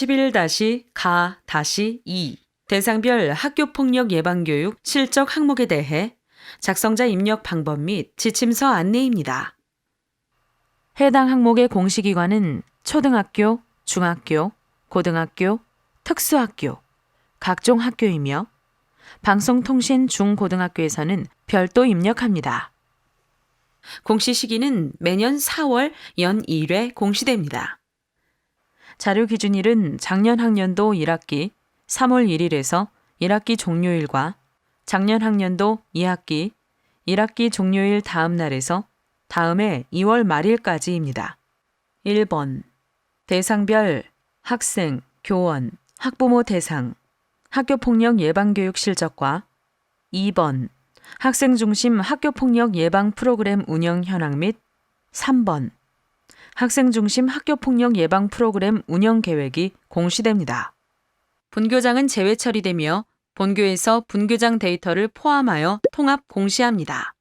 11-가-2 대상별 학교폭력 예방교육 실적 항목에 대해 작성자 입력 방법 및 지침서 안내입니다. 해당 항목의 공시기관은 초등학교, 중학교, 고등학교, 특수학교, 각종 학교이며 방송통신 중고등학교에서는 별도 입력합니다. 공시 시기는 매년 4월 연 1회 공시됩니다. 자료 기준일은 작년 학년도 1학기 3월 1일에서 1학기 종료일과 작년 학년도 2학기 1학기 종료일 다음 날에서 다음해 2월 말일까지입니다. 1번 대상별 학생, 교원, 학부모 대상 학교폭력 예방교육 실적과 2번 학생 중심 학교폭력 예방 프로그램 운영 현황 및 3번 학생 중심 학교폭력 예방 프로그램 운영 계획이 공시됩니다. 분교장은 제외 처리되며 본교에서 분교장 데이터를 포함하여 통합 공시합니다.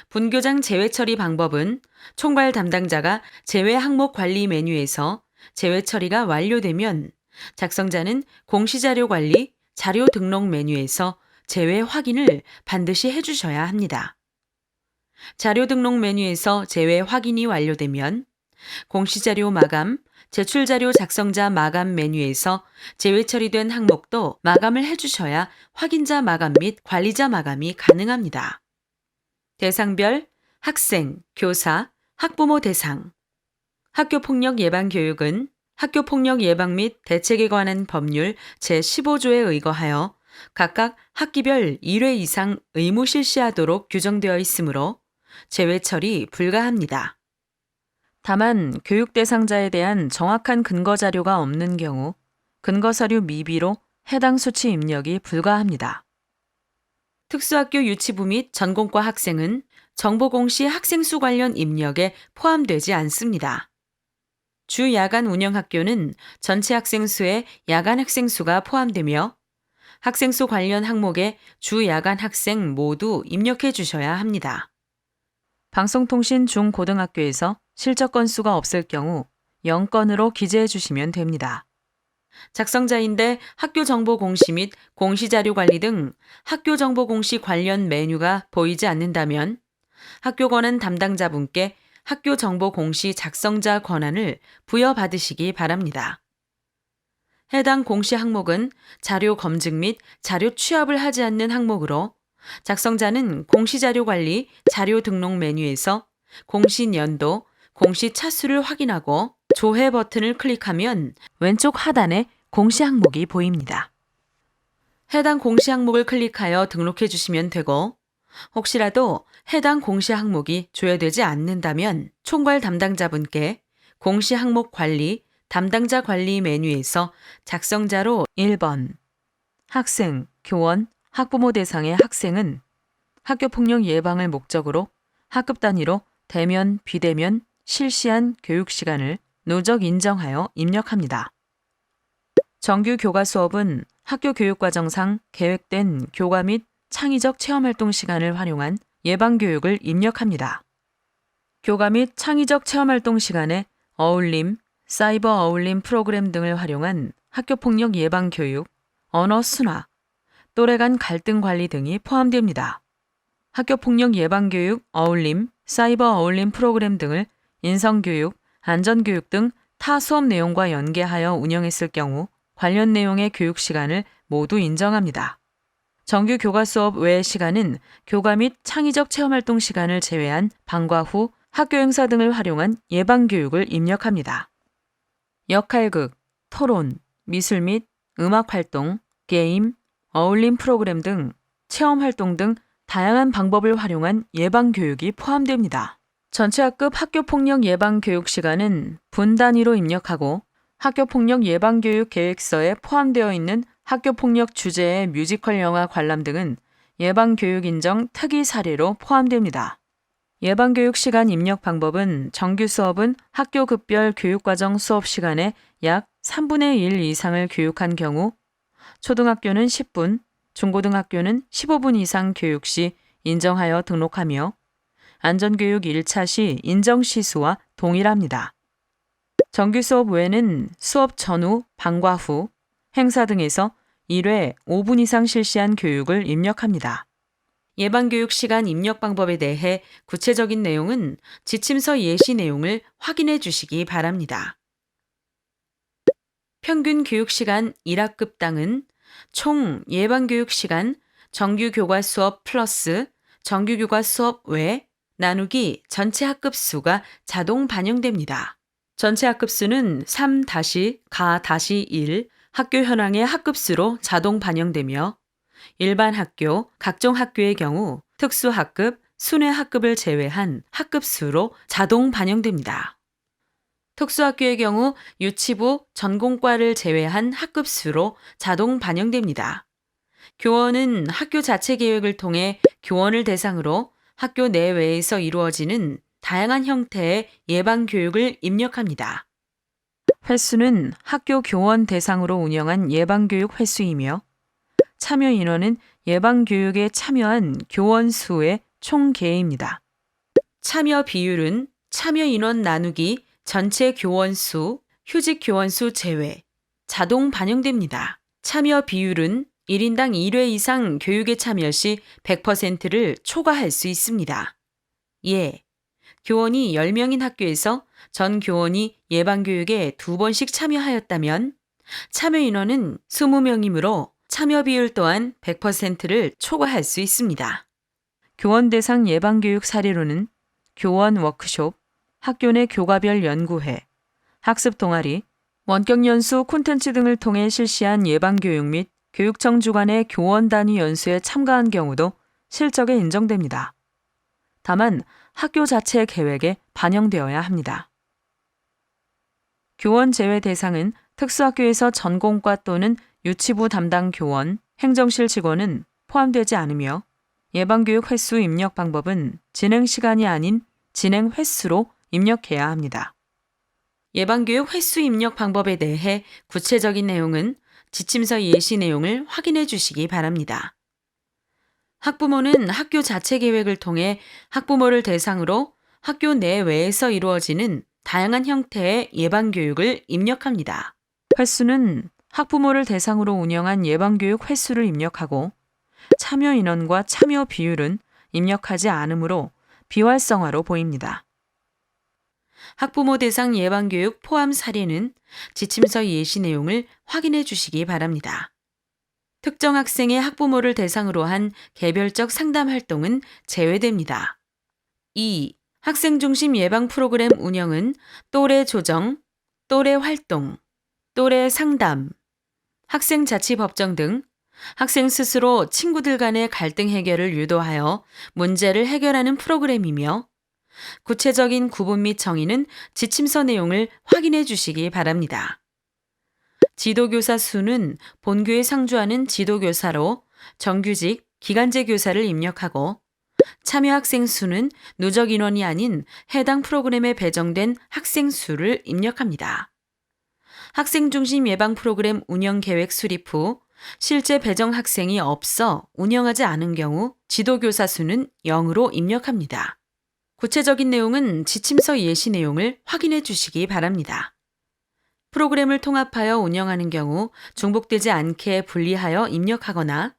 분교장 제외 처리 방법은 총괄 담당자가 제외 항목 관리 메뉴에서 제외 처리가 완료되면 작성자는 공시자료 관리, 자료 등록 메뉴에서 제외 확인을 반드시 해주셔야 합니다. 자료 등록 메뉴에서 제외 확인이 완료되면 공시자료 마감, 제출자료 작성자 마감 메뉴에서 제외 처리된 항목도 마감을 해주셔야 확인자 마감 및 관리자 마감이 가능합니다. 대상별 학생, 교사, 학부모 대상 학교폭력 예방 교육은 학교폭력 예방 및 대책에 관한 법률 제15조에 의거하여 각각 학기별 1회 이상 의무 실시하도록 규정되어 있으므로 제외 처리 불가합니다. 다만 교육 대상자에 대한 정확한 근거 자료가 없는 경우 근거 서류 미비로 해당 수치 입력이 불가합니다. 특수학교 유치부 및 전공과 학생은 정보공시 학생수 관련 입력에 포함되지 않습니다. 주 야간 운영학교는 전체 학생수에 야간 학생수가 포함되며 학생수 관련 항목에 주 야간 학생 모두 입력해 주셔야 합니다. 방송통신 중고등학교에서 실적 건수가 없을 경우 0건으로 기재해 주시면 됩니다. 작성자인데 학교정보 공시 및 공시자료 관리 등 학교정보 공시 관련 메뉴가 보이지 않는다면 학교 권한 담당자분께 학교정보 공시 작성자 권한을 부여받으시기 바랍니다. 해당 공시 항목은 자료 검증 및 자료 취합을 하지 않는 항목으로 작성자는 공시자료 관리, 자료 등록 메뉴에서 공시 연도, 공시 차수를 확인하고 조회 버튼을 클릭하면 왼쪽 하단에 공시 항목이 보입니다. 해당 공시 항목을 클릭하여 등록해 주시면 되고 혹시라도 해당 공시 항목이 조회되지 않는다면 총괄 담당자분께 공시 항목 관리, 담당자 관리 메뉴에서 작성자로 1번 학생, 교원, 학부모 대상의 학생은 학교폭력 예방을 목적으로 학급 단위로 대면, 비대면, 실시한 교육 시간을 누적 인정하여 입력합니다. 정규 교과 수업은 학교 교육과정상 계획된 교과 및 창의적 체험활동 시간을 활용한 예방교육을 입력합니다. 교과 및 창의적 체험활동 시간에 어울림, 사이버 어울림 프로그램 등을 활용한 학교폭력 예방교육, 언어 순화, 또래 간 갈등 관리 등이 포함됩니다. 학교폭력 예방교육, 어울림, 사이버 어울림 프로그램 등을 인성교육, 안전교육 등 타 수업 내용과 연계하여 운영했을 경우 관련 내용의 교육 시간을 모두 인정합니다. 정규 교과 수업 외의 시간은 교과 및 창의적 체험활동 시간을 제외한 방과 후 학교 행사 등을 활용한 예방교육을 입력합니다. 역할극, 토론, 미술 및 음악활동, 게임, 어울림 프로그램 등 체험활동 등 다양한 방법을 활용한 예방교육이 포함됩니다. 전체 학급 학교폭력 예방교육 시간은 분 단위로 입력하고 학교폭력 예방교육 계획서에 포함되어 있는 학교폭력 주제의 뮤지컬 영화 관람 등은 예방교육 인정 특이 사례로 포함됩니다. 예방교육 시간 입력 방법은 정규 수업은 학교급별 교육과정 수업 시간의 약 3분의 1 이상을 교육한 경우 초등학교는 10분, 중고등학교는 15분 이상 교육 시 인정하여 등록하며 안전교육 1차 시 인정 시수와 동일합니다. 정규 수업 외에는 수업 전후, 방과 후, 행사 등에서 1회 5분 이상 실시한 교육을 입력합니다. 예방교육 시간 입력 방법에 대해 구체적인 내용은 지침서 예시 내용을 확인해 주시기 바랍니다. 평균 교육시간 1학급당은 총 예방교육시간 정규 교과 수업 플러스 정규 교과 수업 외 나누기 전체 학급수가 자동 반영됩니다. 전체 학급수는 3-가-1 학교 현황의 학급수로 자동 반영되며 일반 학교, 각종 학교의 경우 특수학급, 순회학급을 제외한 학급수로 자동 반영됩니다. 특수학교의 경우 유치부, 전공과를 제외한 학급수로 자동 반영됩니다. 교원은 학교 자체 계획을 통해 교원을 대상으로 학교 내외에서 이루어지는 다양한 형태의 예방교육을 입력합니다. 횟수는 학교 교원 대상으로 운영한 예방교육 횟수이며 참여 인원은 예방교육에 참여한 교원 수의 총계입니다. 참여 비율은 참여 인원 나누기 전체 교원 수, 휴직 교원 수 제외, 자동 반영됩니다. 참여 비율은 1인당 1회 이상 교육에 참여 시 100%를 초과할 수 있습니다. 예, 교원이 10명인 학교에서 전 교원이 예방교육에 2번씩 참여하였다면 참여 인원은 20명이므로 참여 비율 또한 100%를 초과할 수 있습니다. 교원 대상 예방교육 사례로는 교원 워크숍, 학교 내 교과별 연구회, 학습 동아리, 원격 연수 콘텐츠 등을 통해 실시한 예방교육 및 교육청 주관의 교원 단위 연수에 참가한 경우도 실적에 인정됩니다. 다만 학교 자체의 계획에 반영되어야 합니다. 교원 제외 대상은 특수학교에서 전공과 또는 유치부 담당 교원, 행정실 직원은 포함되지 않으며 예방교육 횟수 입력 방법은 진행 시간이 아닌 진행 횟수로 입력해야 합니다. 예방교육 횟수 입력 방법에 대해 구체적인 내용은 지침서 예시 내용을 확인해 주시기 바랍니다. 학부모는 학교 자체 계획을 통해 학부모를 대상으로 학교 내외에서 이루어지는 다양한 형태의 예방교육을 입력합니다. 횟수는 학부모를 대상으로 운영한 예방교육 횟수를 입력하고 참여 인원과 참여 비율은 입력하지 않으므로 비활성화로 보입니다. 학부모 대상 예방교육 포함 사례는 지침서 예시 내용을 확인해 주시기 바랍니다. 특정 학생의 학부모를 대상으로 한 개별적 상담 활동은 제외됩니다. 2. 학생 중심 예방 프로그램 운영은 또래 조정, 또래 활동, 또래 상담, 학생 자치 법정 등 학생 스스로 친구들 간의 갈등 해결을 유도하여 문제를 해결하는 프로그램이며 구체적인 구분 및 정의는 지침서 내용을 확인해 주시기 바랍니다. 지도교사 수는 본교에 상주하는 지도교사로 정규직, 기간제 교사를 입력하고 참여 학생 수는 누적 인원이 아닌 해당 프로그램에 배정된 학생 수를 입력합니다. 학생 중심 예방 프로그램 운영 계획 수립 후 실제 배정 학생이 없어 운영하지 않은 경우 지도교사 수는 0으로 입력합니다. 구체적인 내용은 지침서 예시 내용을 확인해 주시기 바랍니다. 프로그램을 통합하여 운영하는 경우 중복되지 않게 분리하여 입력하거나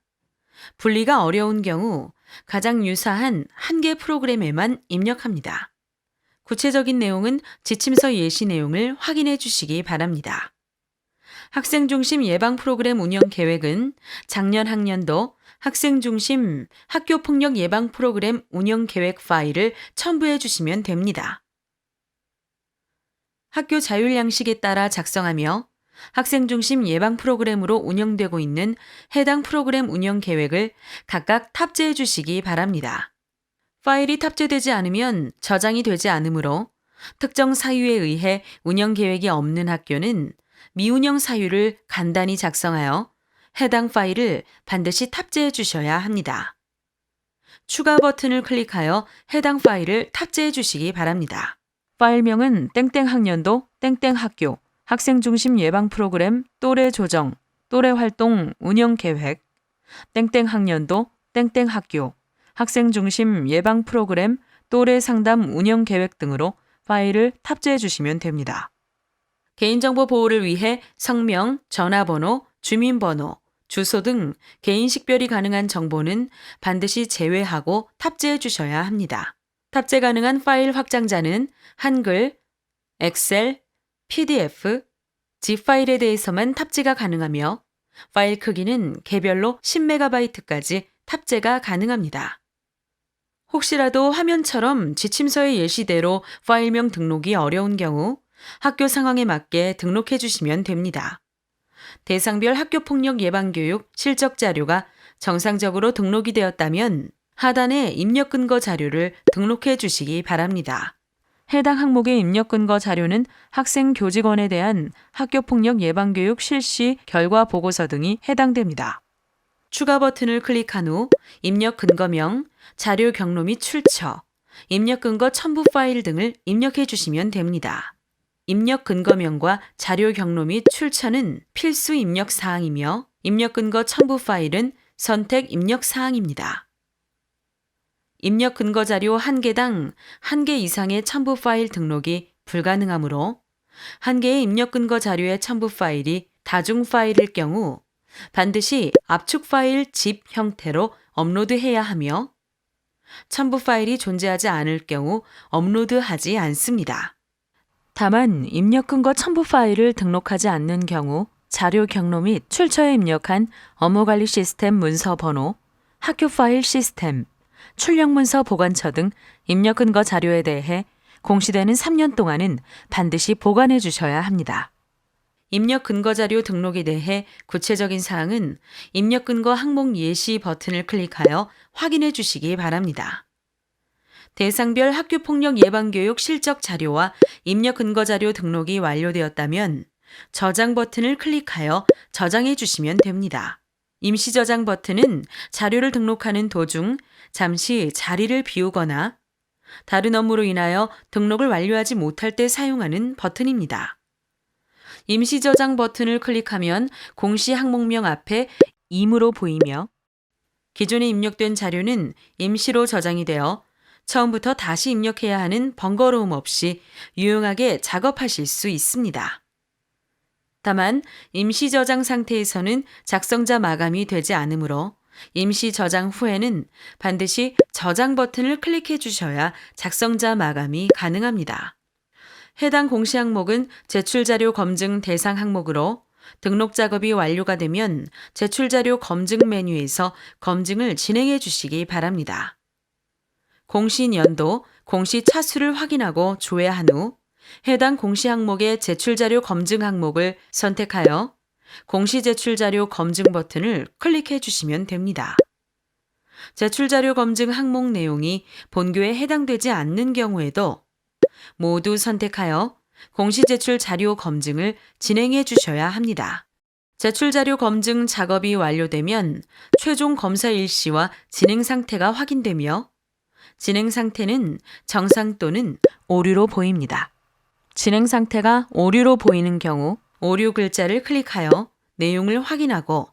분리가 어려운 경우 가장 유사한 한 개 프로그램에만 입력합니다. 구체적인 내용은 지침서 예시 내용을 확인해 주시기 바랍니다. 학생 중심 예방 프로그램 운영 계획은 작년 학년도 학생 중심 학교 폭력 예방 프로그램 운영 계획 파일을 첨부해 주시면 됩니다. 학교 자율 양식에 따라 작성하며 학생 중심 예방 프로그램으로 운영되고 있는 해당 프로그램 운영 계획을 각각 탑재해 주시기 바랍니다. 파일이 탑재되지 않으면 저장이 되지 않으므로 특정 사유에 의해 운영 계획이 없는 학교는 미운영 사유를 간단히 작성하여 해당 파일을 반드시 탑재해 주셔야 합니다. 추가 버튼을 클릭하여 해당 파일을 탑재해 주시기 바랍니다. 파일명은 땡땡 학년도 땡땡 학교 학생 중심 예방 프로그램 또래 조정 또래 활동 운영 계획 땡땡 학년도 땡땡 학교 학생 중심 예방 프로그램 또래 상담 운영 계획 등으로 파일을 탑재해 주시면 됩니다. 개인정보 보호를 위해 성명, 전화번호, 주민번호, 주소 등 개인 식별이 가능한 정보는 반드시 제외하고 탑재해 주셔야 합니다. 탑재 가능한 파일 확장자는 한글, 엑셀, PDF, zip 파일에 대해서만 탑재가 가능하며 파일 크기는 개별로 10MB까지 탑재가 가능합니다. 혹시라도 화면처럼 지침서의 예시대로 파일명 등록이 어려운 경우 학교 상황에 맞게 등록해 주시면 됩니다. 대상별 학교폭력 예방교육 실적 자료가 정상적으로 등록이 되었다면 하단에 입력 근거 자료를 등록해 주시기 바랍니다. 해당 항목의 입력 근거 자료는 학생 교직원에 대한 학교폭력 예방교육 실시 결과 보고서 등이 해당됩니다. 추가 버튼을 클릭한 후 입력 근거명, 자료 경로 및 출처, 입력 근거 첨부 파일 등을 입력해 주시면 됩니다. 입력 근거명과 자료 경로 및 출처는 필수 입력 사항이며 입력 근거 첨부 파일은 선택 입력 사항입니다. 입력 근거 자료 1개당 1개 이상의 첨부 파일 등록이 불가능하므로 1개의 입력 근거 자료의 첨부 파일이 다중 파일일 경우 반드시 압축 파일 zip 형태로 업로드해야 하며 첨부 파일이 존재하지 않을 경우 업로드하지 않습니다. 다만 입력 근거 첨부 파일을 등록하지 않는 경우 자료 경로 및 출처에 입력한 업무관리 시스템 문서 번호, 학교 파일 시스템, 출력 문서 보관처 등 입력 근거 자료에 대해 공시되는 3년 동안은 반드시 보관해 주셔야 합니다. 입력 근거 자료 등록에 대해 구체적인 사항은 입력 근거 항목 예시 버튼을 클릭하여 확인해 주시기 바랍니다. 대상별 학교폭력 예방교육 실적 자료와 입력 근거 자료 등록이 완료되었다면 저장 버튼을 클릭하여 저장해 주시면 됩니다. 임시 저장 버튼은 자료를 등록하는 도중 잠시 자리를 비우거나 다른 업무로 인하여 등록을 완료하지 못할 때 사용하는 버튼입니다. 임시 저장 버튼을 클릭하면 공시 항목명 앞에 임으로 보이며 기존에 입력된 자료는 임시로 저장이 되어 처음부터 다시 입력해야 하는 번거로움 없이 유용하게 작업하실 수 있습니다. 다만 임시 저장 상태에서는 작성자 마감이 되지 않으므로 임시 저장 후에는 반드시 저장 버튼을 클릭해 주셔야 작성자 마감이 가능합니다. 해당 공시 항목은 제출자료 검증 대상 항목으로 등록 작업이 완료가 되면 제출자료 검증 메뉴에서 검증을 진행해 주시기 바랍니다. 공시 연도, 공시 차수를 확인하고 조회한 후 해당 공시 항목의 제출자료 검증 항목을 선택하여 공시 제출자료 검증 버튼을 클릭해 주시면 됩니다. 제출자료 검증 항목 내용이 본교에 해당되지 않는 경우에도 모두 선택하여 공시 제출 자료 검증을 진행해 주셔야 합니다. 제출 자료 검증 작업이 완료되면 최종 검사 일시와 진행 상태가 확인되며 진행 상태는 정상 또는 오류로 보입니다. 진행 상태가 오류로 보이는 경우 오류 글자를 클릭하여 내용을 확인하고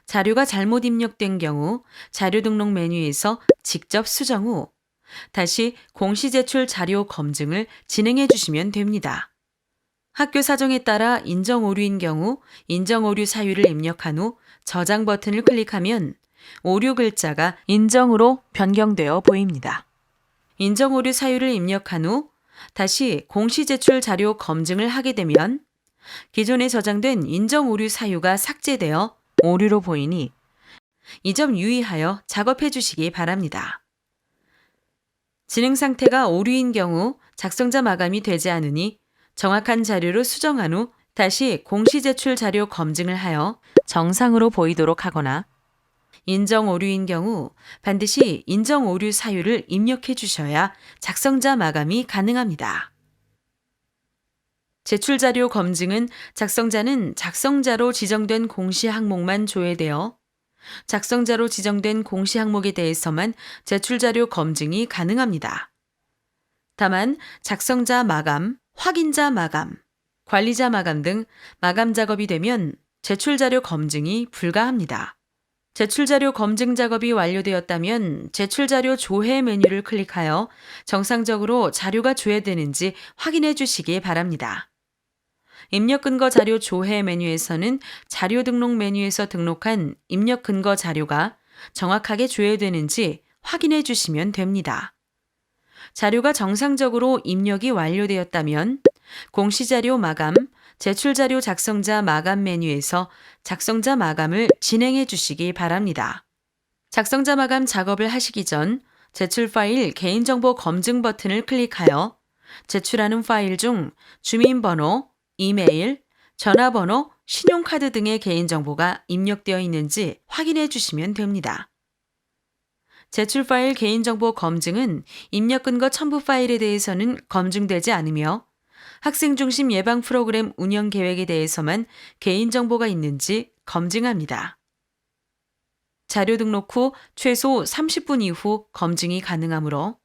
자료가 잘못 입력된 경우 자료 등록 메뉴에서 직접 수정 후 다시 공시 제출 자료 검증을 진행해 주시면 됩니다. 학교 사정에 따라 인정 오류인 경우 인정 오류 사유를 입력한 후 저장 버튼을 클릭하면 오류 글자가 인정으로 변경되어 보입니다. 인정 오류 사유를 입력한 후 다시 공시 제출 자료 검증을 하게 되면 기존에 저장된 인정 오류 사유가 삭제되어 오류로 보이니 이 점 유의하여 작업해 주시기 바랍니다. 진행 상태가 오류인 경우 작성자 마감이 되지 않으니 정확한 자료로 수정한 후 다시 공시 제출 자료 검증을 하여 정상으로 보이도록 하거나 인정 오류인 경우 반드시 인정 오류 사유를 입력해 주셔야 작성자 마감이 가능합니다. 제출 자료 검증은 작성자는 작성자로 지정된 공시 항목만 조회되어 작성자로 지정된 공시 항목에 대해서만 제출 자료 검증이 가능합니다. 다만 작성자 마감, 확인자 마감, 관리자 마감 등 마감 작업이 되면 제출 자료 검증이 불가합니다. 제출 자료 검증 작업이 완료되었다면 제출 자료 조회 메뉴를 클릭하여 정상적으로 자료가 조회되는지 확인해 주시기 바랍니다. 입력 근거 자료 조회 메뉴에서는 자료 등록 메뉴에서 등록한 입력 근거 자료가 정확하게 조회되는지 확인해 주시면 됩니다. 자료가 정상적으로 입력이 완료되었다면 공시자료 마감, 제출자료 작성자 마감 메뉴에서 작성자 마감을 진행해 주시기 바랍니다. 작성자 마감 작업을 하시기 전 제출 파일 개인정보 검증 버튼을 클릭하여 제출하는 파일 중 주민번호, 이메일, 전화번호, 신용카드 등의 개인정보가 입력되어 있는지 확인해 주시면 됩니다. 제출 파일 개인정보 검증은 입력 근거 첨부 파일에 대해서는 검증되지 않으며 학생 중심 예방 프로그램 운영 계획에 대해서만 개인정보가 있는지 검증합니다. 자료 등록 후 최소 30분 이후 검증이 가능하므로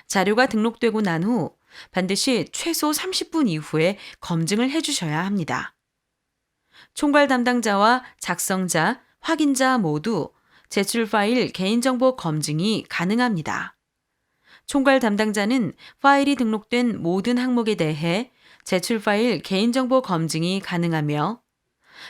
자료가 등록되고 난 후 반드시 최소 30분 이후에 검증을 해주셔야 합니다. 총괄 담당자와 작성자, 확인자 모두 제출 파일 개인정보 검증이 가능합니다. 총괄 담당자는 파일이 등록된 모든 항목에 대해 제출 파일 개인정보 검증이 가능하며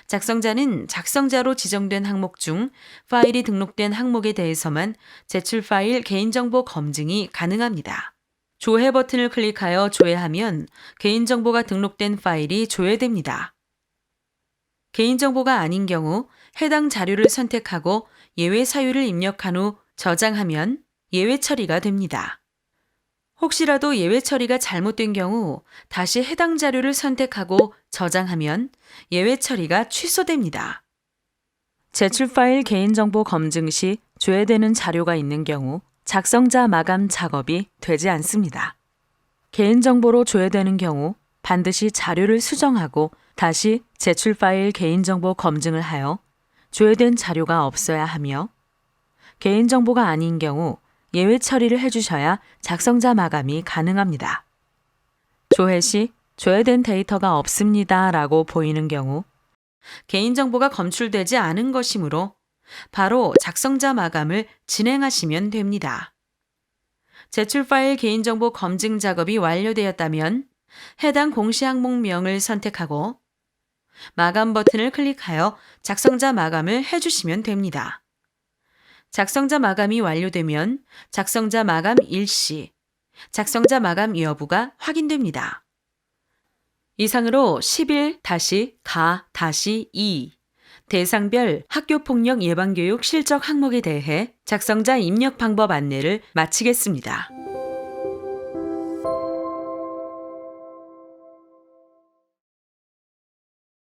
작성자는 작성자로 지정된 항목 중 파일이 등록된 항목에 대해서만 제출 파일 개인정보 검증이 가능합니다. 조회 버튼을 클릭하여 조회하면 개인정보가 등록된 파일이 조회됩니다. 개인정보가 아닌 경우 해당 자료를 선택하고 예외 사유를 입력한 후 저장하면 예외 처리가 됩니다. 혹시라도 예외 처리가 잘못된 경우 다시 해당 자료를 선택하고 저장하면 예외 처리가 취소됩니다. 제출 파일 개인정보 검증 시 조회되는 자료가 있는 경우 작성자 마감 작업이 되지 않습니다. 개인정보로 조회되는 경우 반드시 자료를 수정하고 다시 제출 파일 개인정보 검증을 하여 조회된 자료가 없어야 하며 개인정보가 아닌 경우 예외 처리를 해주셔야 작성자 마감이 가능합니다. 조회 시 조회된 데이터가 없습니다 라고 보이는 경우 개인정보가 검출되지 않은 것이므로 바로 작성자 마감을 진행하시면 됩니다. 제출 파일 개인정보 검증 작업이 완료되었다면 해당 공시 항목명을 선택하고 마감 버튼을 클릭하여 작성자 마감을 해주시면 됩니다. 작성자 마감이 완료되면 작성자 마감 일시, 작성자 마감 여부가 확인됩니다. 이상으로 11-가-2 대상별 학교폭력 예방교육 실적 항목에 대해 작성자 입력 방법 안내를 마치겠습니다.